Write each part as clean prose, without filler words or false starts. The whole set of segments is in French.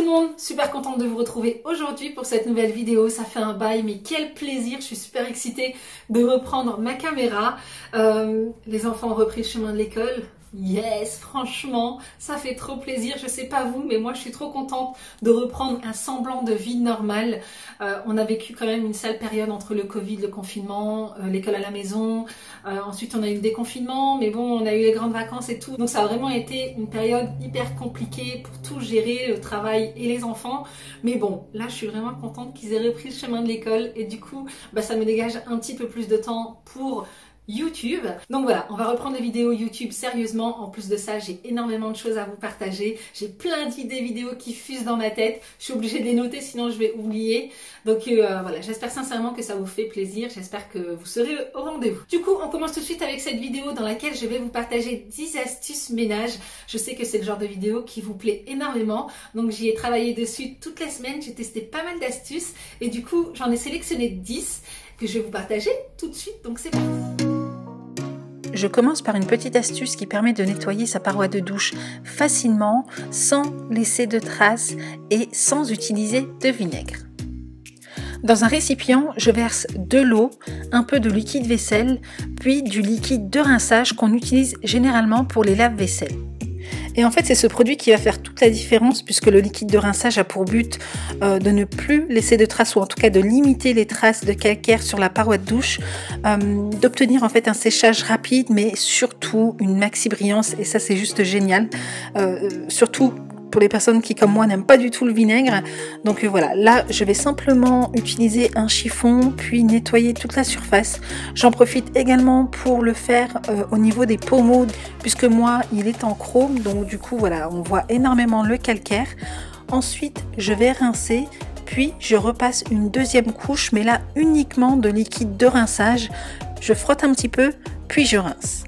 le monde, super contente de vous retrouver aujourd'hui pour cette nouvelle vidéo. Ça fait un bail, mais quel plaisir, je suis super excitée de reprendre ma caméra. Les enfants ont repris le chemin de l'école. Yes, franchement, ça fait trop plaisir. Je sais pas vous, mais moi je suis trop contente de reprendre un semblant de vie normale. On a vécu quand même une sale période entre le Covid, le confinement, l'école à la maison. Ensuite on a eu le déconfinement, mais bon, on a eu les grandes vacances et tout. Donc ça a vraiment été une période hyper compliquée pour tout gérer, le travail et les enfants. Mais bon, là je suis vraiment contente qu'ils aient repris le chemin de l'école et du coup, ça me dégage un petit peu plus de temps pour YouTube. Donc voilà, on va reprendre les vidéos YouTube sérieusement. En plus de ça, j'ai énormément de choses à vous partager. J'ai plein d'idées vidéos qui fusent dans ma tête. Je suis obligée de les noter, sinon je vais oublier. Donc voilà, j'espère sincèrement que ça vous fait plaisir. J'espère que vous serez au rendez-vous. Du coup, on commence tout de suite avec cette vidéo dans laquelle je vais vous partager 10 astuces ménage. Je sais que c'est le genre de vidéo qui vous plaît énormément. Donc j'y ai travaillé dessus toutes les semaines. J'ai testé pas mal d'astuces. Et du coup, j'en ai sélectionné 10 que je vais vous partager tout de suite. Donc c'est parti. Je commence par une petite astuce qui permet de nettoyer sa paroi de douche facilement, sans laisser de traces et sans utiliser de vinaigre. Dans un récipient, je verse de l'eau, un peu de liquide vaisselle, puis du liquide de rinçage qu'on utilise généralement pour les lave-vaisselle. Et en fait, c'est ce produit qui va faire toute la différence puisque le liquide de rinçage a pour but de ne plus laisser de traces ou en tout cas de limiter les traces de calcaire sur la paroi de douche, d'obtenir en fait un séchage rapide mais surtout une maxi brillance et ça c'est juste génial, surtout pour les personnes qui comme moi n'aiment pas du tout le vinaigre. Donc voilà, là je vais simplement utiliser un chiffon puis nettoyer toute la surface. J'en profite également pour le faire au niveau des pommeaux puisque moi il est en chrome, donc du coup voilà, on voit énormément le calcaire. Ensuite je vais rincer, puis je repasse une deuxième couche, mais là uniquement de liquide de rinçage. Je frotte un petit peu puis je rince.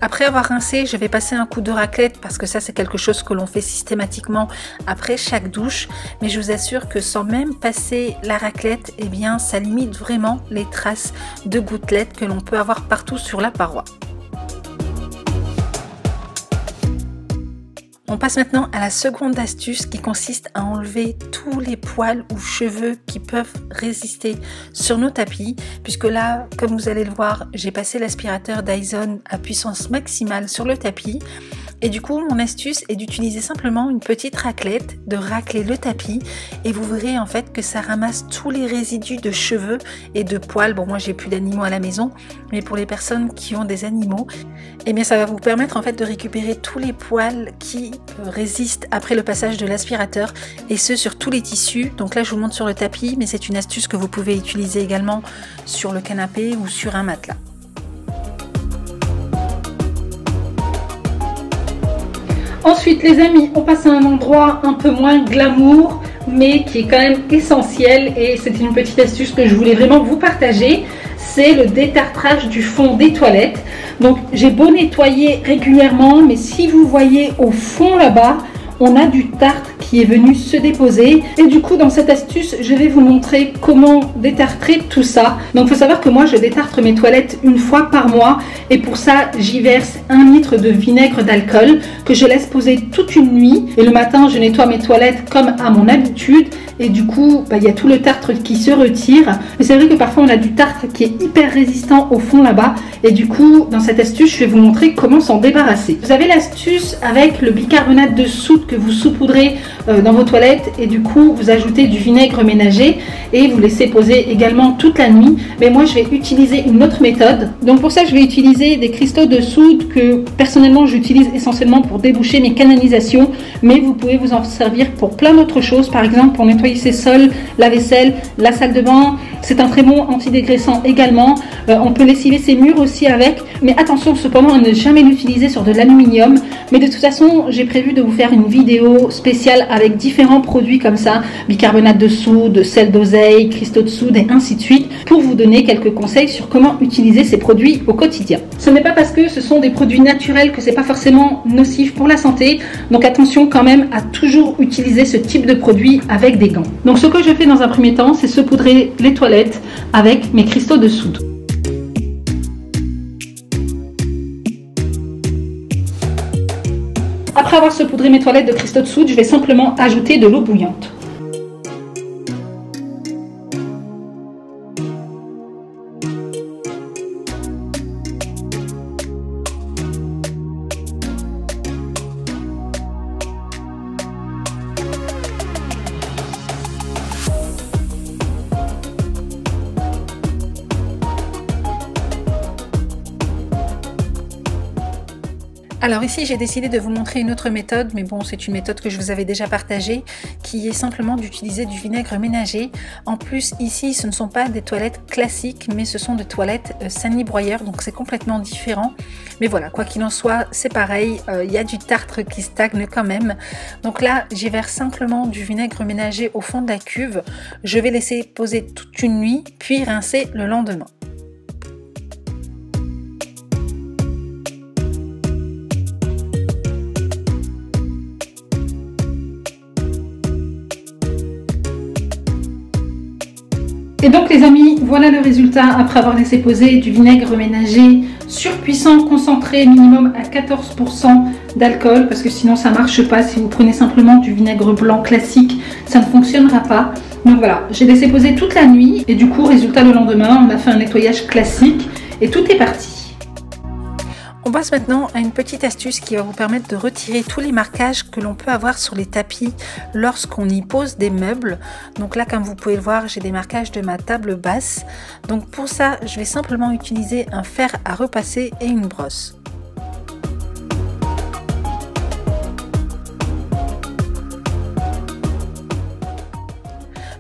Après avoir rincé, je vais passer un coup de raclette parce que ça c'est quelque chose que l'on fait systématiquement après chaque douche. Mais je vous assure que sans même passer la raclette, eh bien ça limite vraiment les traces de gouttelettes que l'on peut avoir partout sur la paroi. On passe maintenant à la seconde astuce qui consiste à enlever tous les poils ou cheveux qui peuvent résister sur nos tapis, puisque là, comme vous allez le voir, j'ai passé l'aspirateur Dyson à puissance maximale sur le tapis. Et du coup, mon astuce est d'utiliser simplement une petite raclette, de racler le tapis et vous verrez en fait que ça ramasse tous les résidus de cheveux et de poils. Bon, moi j'ai plus d'animaux à la maison, mais pour les personnes qui ont des animaux, eh bien ça va vous permettre en fait de récupérer tous les poils qui résistent après le passage de l'aspirateur et ce sur tous les tissus. Donc là je vous montre sur le tapis, mais c'est une astuce que vous pouvez utiliser également sur le canapé ou sur un matelas. Ensuite les amis, on passe à un endroit un peu moins glamour mais qui est quand même essentiel et c'est une petite astuce que je voulais vraiment vous partager. C'est le détartrage du fond des toilettes. Donc j'ai beau nettoyer régulièrement, mais si vous voyez au fond là-bas, on a du tartre qui est venu se déposer. Et du coup, dans cette astuce, je vais vous montrer comment détartrer tout ça. Donc, il faut savoir que moi, je détartre mes toilettes une fois par mois. Et pour ça, j'y verse 1 litre de vinaigre d'alcool que je laisse poser toute une nuit. Et le matin, je nettoie mes toilettes comme à mon habitude. Et du coup, il y a tout le tartre qui se retire. Mais c'est vrai que parfois, on a du tartre qui est hyper résistant au fond là-bas. Et du coup, dans cette astuce, je vais vous montrer comment s'en débarrasser. Vous avez l'astuce avec le bicarbonate de soude que vous saupoudrez dans vos toilettes et du coup vous ajoutez du vinaigre ménager et vous laissez poser également toute la nuit. Mais moi je vais utiliser une autre méthode. Donc pour ça je vais utiliser des cristaux de soude que personnellement j'utilise essentiellement pour déboucher mes canalisations, mais vous pouvez vous en servir pour plein d'autres choses, par exemple pour nettoyer ses sols, la vaisselle, la salle de bain. C'est un très bon antidégraissant également. On peut lessiver ses murs aussi avec, mais attention cependant à ne jamais l'utiliser sur de l'aluminium. Mais de toute façon j'ai prévu de vous faire une vidéo spéciale avec différents produits comme ça, bicarbonate de soude, sel d'oseille, cristaux de soude et ainsi de suite, pour vous donner quelques conseils sur comment utiliser ces produits au quotidien. Ce n'est pas parce que ce sont des produits naturels que c'est pas forcément nocif pour la santé, donc attention quand même à toujours utiliser ce type de produit avec des gants. Donc ce que je fais dans un premier temps, c'est saupoudrer les toilettes avec mes cristaux de soude. Après après avoir saupoudré mes toilettes de cristaux de soude, je vais simplement ajouter de l'eau bouillante. Alors ici j'ai décidé de vous montrer une autre méthode, mais bon c'est une méthode que je vous avais déjà partagée, qui est simplement d'utiliser du vinaigre ménager. En plus ici ce ne sont pas des toilettes classiques, mais ce sont des toilettes sani-broyeur, donc c'est complètement différent. Mais voilà, quoi qu'il en soit, c'est pareil, il y a du tartre qui stagne quand même. Donc là j'y verse simplement du vinaigre ménager au fond de la cuve, je vais laisser poser toute une nuit, puis rincer le lendemain. Et donc les amis, voilà le résultat après avoir laissé poser du vinaigre ménager surpuissant, concentré minimum à 14% d'alcool, parce que sinon ça marche pas. Si vous prenez simplement du vinaigre blanc classique, ça ne fonctionnera pas. Donc voilà, j'ai laissé poser toute la nuit et du coup résultat le lendemain, on a fait un nettoyage classique et tout est parti. On passe maintenant à une petite astuce qui va vous permettre de retirer tous les marquages que l'on peut avoir sur les tapis lorsqu'on y pose des meubles. Donc là, comme vous pouvez le voir, j'ai des marquages de ma table basse. Donc pour ça, je vais simplement utiliser un fer à repasser et une brosse.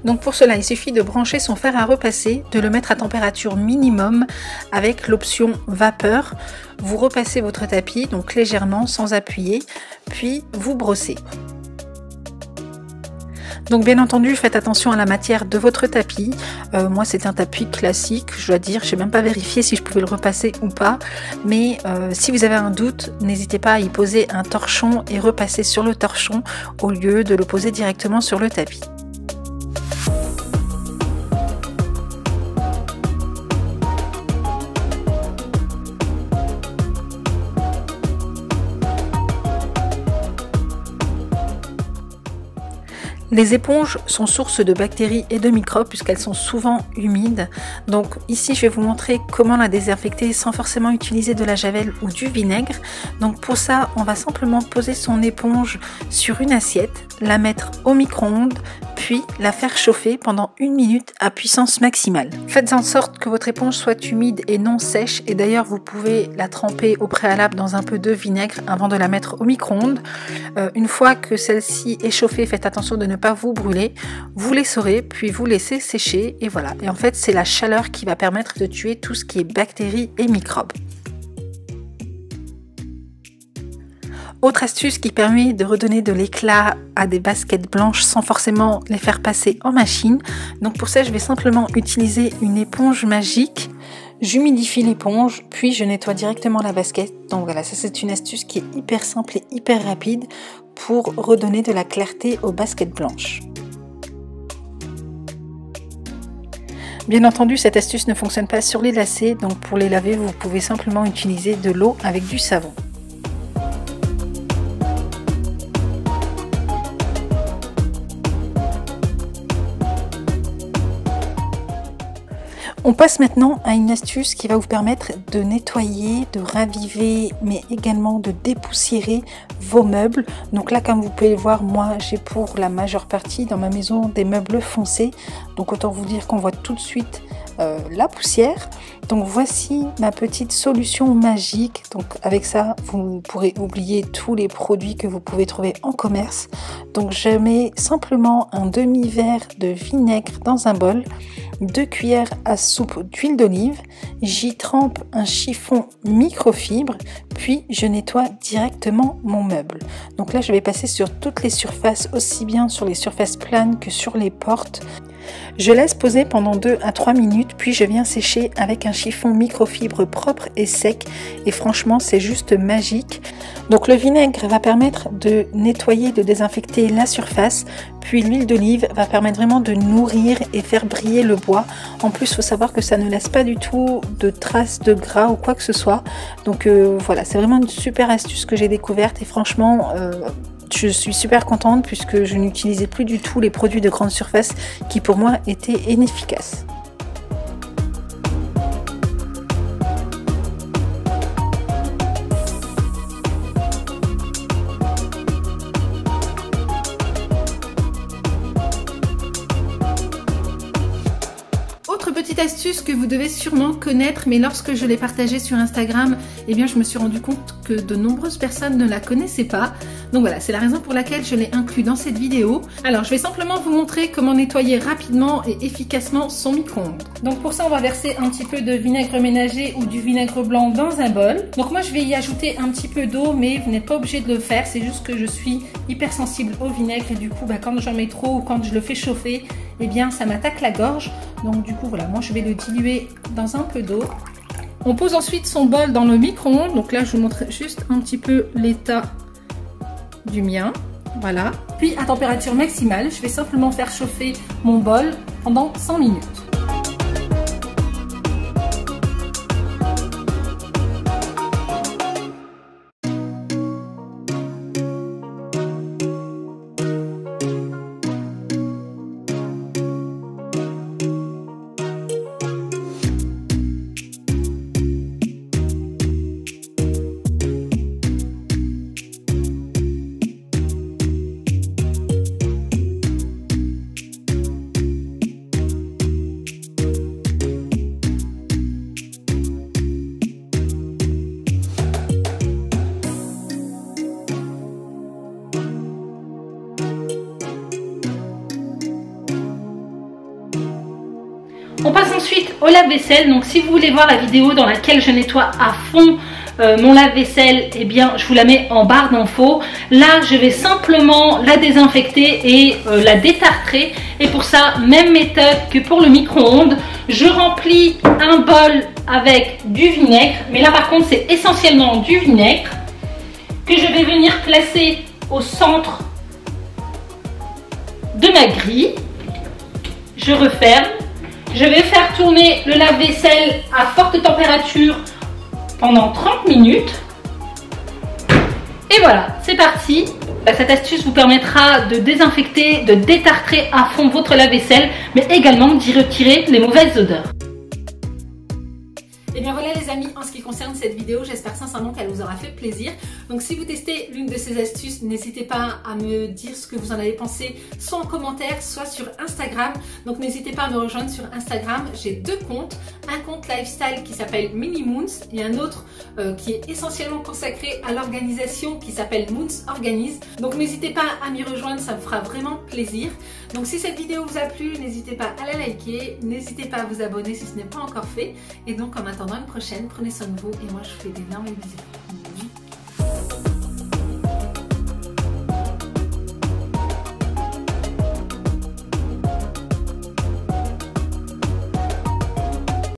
Donc pour cela, il suffit de brancher son fer à repasser, de le mettre à température minimum avec l'option vapeur. Vous repassez votre tapis, donc légèrement, sans appuyer, puis vous brossez. Donc bien entendu, faites attention à la matière de votre tapis. Moi c'est un tapis classique, je dois dire, je n'ai même pas vérifié si je pouvais le repasser ou pas. Mais si vous avez un doute, n'hésitez pas à y poser un torchon et repasser sur le torchon au lieu de le poser directement sur le tapis. Les éponges sont source de bactéries et de microbes puisqu'elles sont souvent humides. Donc ici je vais vous montrer comment la désinfecter sans forcément utiliser de la javel ou du vinaigre. Donc pour ça on va simplement poser son éponge sur une assiette, la mettre au micro-ondes, puis la faire chauffer pendant 1 minute à puissance maximale. Faites en sorte que votre éponge soit humide et non sèche, et d'ailleurs vous pouvez la tremper au préalable dans un peu de vinaigre avant de la mettre au micro-ondes. Une fois que celle-ci est chauffée, faites attention de ne pas vous brûler, vous l'essorez puis vous laissez sécher et voilà. Et en fait c'est la chaleur qui va permettre de tuer tout ce qui est bactéries et microbes. Autre astuce qui permet de redonner de l'éclat à des baskets blanches sans forcément les faire passer en machine. Donc pour ça je vais simplement utiliser une éponge magique. J'humidifie l'éponge puis je nettoie directement la basket. Donc voilà, ça c'est une astuce qui est hyper simple et hyper rapide pour redonner de la clarté aux baskets blanches. Bien entendu, cette astuce ne fonctionne pas sur les lacets, donc pour les laver, vous pouvez simplement utiliser de l'eau avec du savon. On passe maintenant à une astuce qui va vous permettre de nettoyer, de raviver, mais également de dépoussiérer vos meubles. Donc là, comme vous pouvez le voir, moi j'ai pour la majeure partie dans ma maison des meubles foncés. Donc autant vous dire qu'on voit tout de suite la poussière. Donc voici ma petite solution magique. Donc avec ça, vous pourrez oublier tous les produits que vous pouvez trouver en commerce. Donc je mets simplement un demi-verre de vinaigre dans un bol, 2 cuillères à soupe d'huile d'olive, j'y trempe un chiffon microfibre, puis je nettoie directement mon meuble. Donc là je vais passer sur toutes les surfaces, aussi bien sur les surfaces planes que sur les portes. Je laisse poser pendant 2 à 3 minutes, puis je viens sécher avec un chiffon microfibre propre et sec. Et franchement, c'est juste magique. Donc le vinaigre va permettre de nettoyer, de désinfecter la surface. Puis l'huile d'olive va permettre vraiment de nourrir et faire briller le bois. En plus, il faut savoir que ça ne laisse pas du tout de traces de gras ou quoi que ce soit. Donc voilà, c'est vraiment une super astuce que j'ai découverte et franchement, je suis super contente puisque je n'utilisais plus du tout les produits de grande surface qui pour moi étaient inefficaces. Autre petite astuce que vous devez sûrement connaître, mais lorsque je l'ai partagée sur Instagram, eh bien je me suis rendu compte que de nombreuses personnes ne la connaissaient pas. Donc voilà, c'est la raison pour laquelle je l'ai inclus dans cette vidéo. Alors je vais simplement vous montrer comment nettoyer rapidement et efficacement son micro-ondes. Donc pour ça, on va verser un petit peu de vinaigre ménager ou du vinaigre blanc dans un bol. Donc moi je vais y ajouter un petit peu d'eau, mais vous n'êtes pas obligé de le faire, c'est juste que je suis hypersensible au vinaigre et du coup quand j'en mets trop ou quand je le fais chauffer, eh bien ça m'attaque la gorge. Donc du coup voilà, moi je vais le diluer dans un peu d'eau. On pose ensuite son bol dans le micro-ondes. Donc là je vous montre juste un petit peu l'état du mien. Voilà. Puis à température maximale, je vais simplement faire chauffer mon bol pendant 100 minutes. On passe ensuite au lave-vaisselle. Donc si vous voulez voir la vidéo dans laquelle je nettoie à fond mon lave-vaisselle, eh bien je vous la mets en barre d'infos. Là je vais simplement la désinfecter et la détartrer. Et pour ça, même méthode que pour le micro-ondes. Je remplis un bol avec du vinaigre. Mais là par contre c'est essentiellement du vinaigre que je vais venir placer au centre de ma grille. Je referme. Je vais faire tourner le lave-vaisselle à forte température pendant 30 minutes. Et voilà, c'est parti. Cette astuce vous permettra de désinfecter, de détartrer à fond votre lave-vaisselle, mais également d'y retirer les mauvaises odeurs. Et bien voilà les amis, en ce qui concerne cette vidéo, j'espère sincèrement qu'elle vous aura fait plaisir. Donc si vous testez l'une de ces astuces, n'hésitez pas à me dire ce que vous en avez pensé, soit en commentaire, soit sur Instagram. Donc n'hésitez pas à me rejoindre sur Instagram, j'ai 2 comptes. Un compte lifestyle qui s'appelle Mini Moons et un autre qui est essentiellement consacré à l'organisation qui s'appelle Moons Organise. Donc n'hésitez pas à m'y rejoindre, ça me fera vraiment plaisir. Donc si cette vidéo vous a plu, n'hésitez pas à la liker, n'hésitez pas à vous abonner si ce n'est pas encore fait. Et donc en attendant une prochaine, prenez soin de vous et moi je vous fais d'énormes bisous.